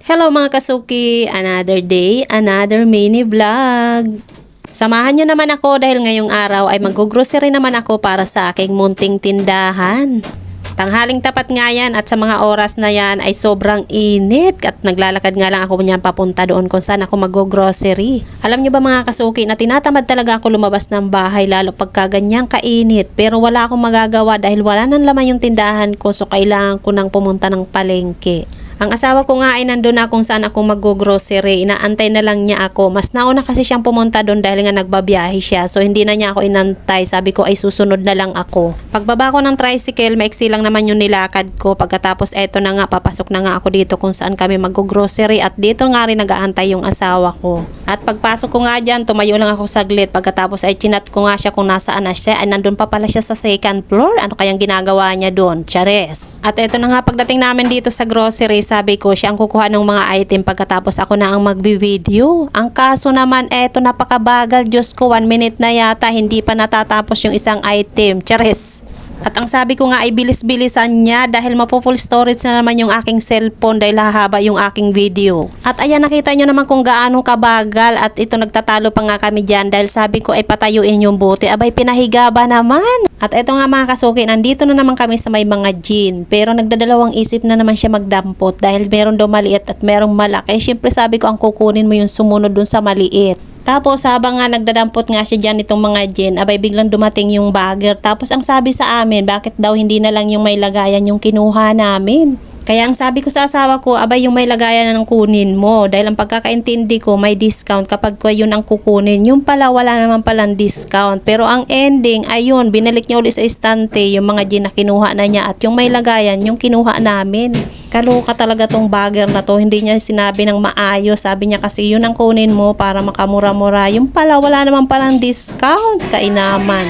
Hello mga kasuki, another day, another mini vlog. Samahan nyo naman ako dahil ngayong araw ay mag-grocery naman ako para sa aking munting tindahan. Tanghaling tapat nga yan at sa mga oras na yan ay sobrang init at naglalakad nga lang ako niyan papunta doon kung saan ako mag-grocery. Alam nyo ba mga kasuki na tinatamad talaga ako lumabas ng bahay lalo pagka ganyang kainit, pero wala akong magagawa dahil wala nang laman yung tindahan ko, so kailangan ko nang pumunta ng palengke. Ang asawa ko nga ay nandun na kung saan ako mag-grocery. Inaantay na lang niya ako. Mas nauna kasi siyang pumunta doon dahil nga nagbabiyahe siya. So hindi na niya ako inantay. Sabi ko ay susunod na lang ako. Pagbaba ko ng tricycle, maiksi lang naman yung nilakad ko. Pagkatapos eto na nga, papasok na nga ako dito kung saan kami mag-grocery. At dito nga rin nag-aantay yung asawa ko. At pagpasok ko nga dyan, tumayo lang ako saglit. Pagkatapos ay chinat ko nga siya kung nasaan na siya. Ay nandun pa pala siya sa second floor. Ano kayang ginagawa niya doon? Chares. At eto na nga, pagdating namin dito sa grocery, sabi ko siya ang kukuha ng mga item pagkatapos ako na ang magbi-video. Ang kaso naman eto, napakabagal. Diyos ko, 1 minute na yata hindi pa natatapos yung isang item. Chares. At ang sabi ko nga ay bilis-bilisan niya dahil mapo-full storage na naman yung aking cellphone dahil hahaba yung aking video. At ayan, nakita nyo naman kung gaano kabagal at ito nagtatalo pa nga kami dyan dahil sabi ko ay patayuin yung bote. Abay, pinahiga ba naman? At eto nga mga kasuki, nandito na naman kami sa may mga gin. Pero nagdadalawang isip na naman siya magdampot dahil meron daw maliit at merong malaki. Siyempre sabi ko ang kukunin mo yung sumunod dun sa maliit. Tapos habang nga nagdadampot nga siya dyan itong mga gin, abay biglang dumating yung bagger. Tapos ang sabi sa amin, bakit daw hindi na lang yung may lagayan yung kinuha namin? Kaya ang sabi ko sa asawa ko, abay yung may lagayan na ng kunin mo. Dahil ang pagkakaintindi ko, may discount kapag ko yun ang kukunin. Yung pala, wala naman palang discount. Pero ang ending, ayun, binalik niya ulit sa estante yung mga gin na kinuha na niya. At yung may lagayan, yung kinuha namin. Kaloka talaga tong bagger na to. Hindi niya sinabi ng maayos. Sabi niya kasi yun ang kunin mo para makamura-mura. Yung pala, wala naman palang discount. Kainaman.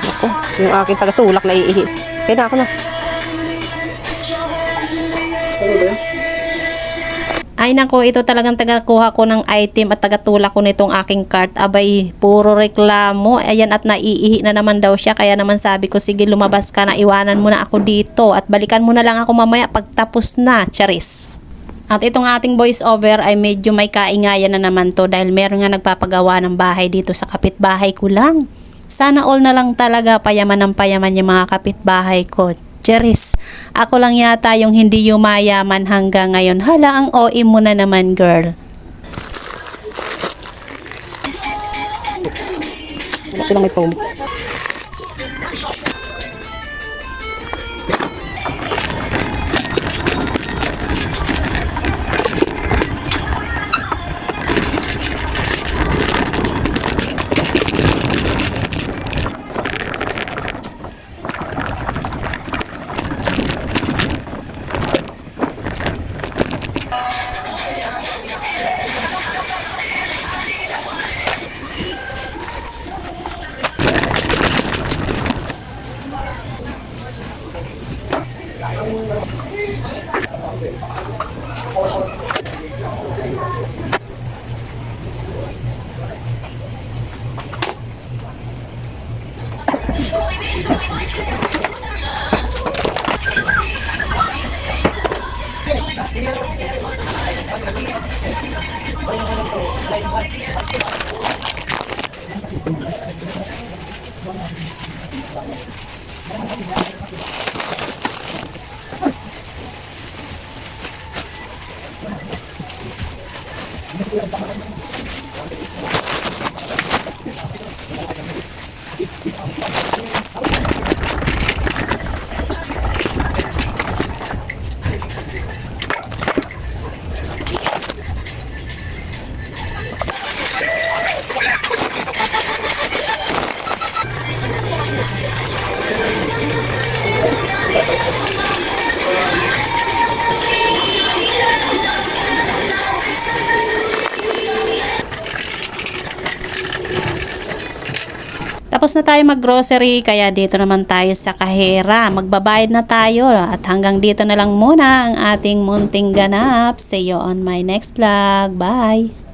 Ako, yung aking tagatulak na iihi. Kaya na ako na. Ay nako, ito talagang tagakuha ko ng item at tagatulak ko nitong aking cart. Abay, puro reklamo. Ayan, at naiihi na naman daw siya. Kaya naman sabi ko, sige lumabas ka na, iwanan mo na ako dito. At balikan mo na lang ako mamaya pagtapos na, charis. At itong ating voice over ay medyo may kaingayan na naman to dahil meron nga nagpapagawa ng bahay dito sa kapitbahay ko lang. Sana all na lang talaga payaman ng payaman yung mga kapitbahay ko. Charis, ako lang yata yung hindi yumayaman hanggang ngayon. Hala, ang OE mo na naman, girl. Wala silang may foam. Tapos na tayo mag-grocery, kaya dito naman tayo sa kahera. Magbabayad na tayo at hanggang dito na lang muna ang ating munting ganap. See you on my next vlog. Bye!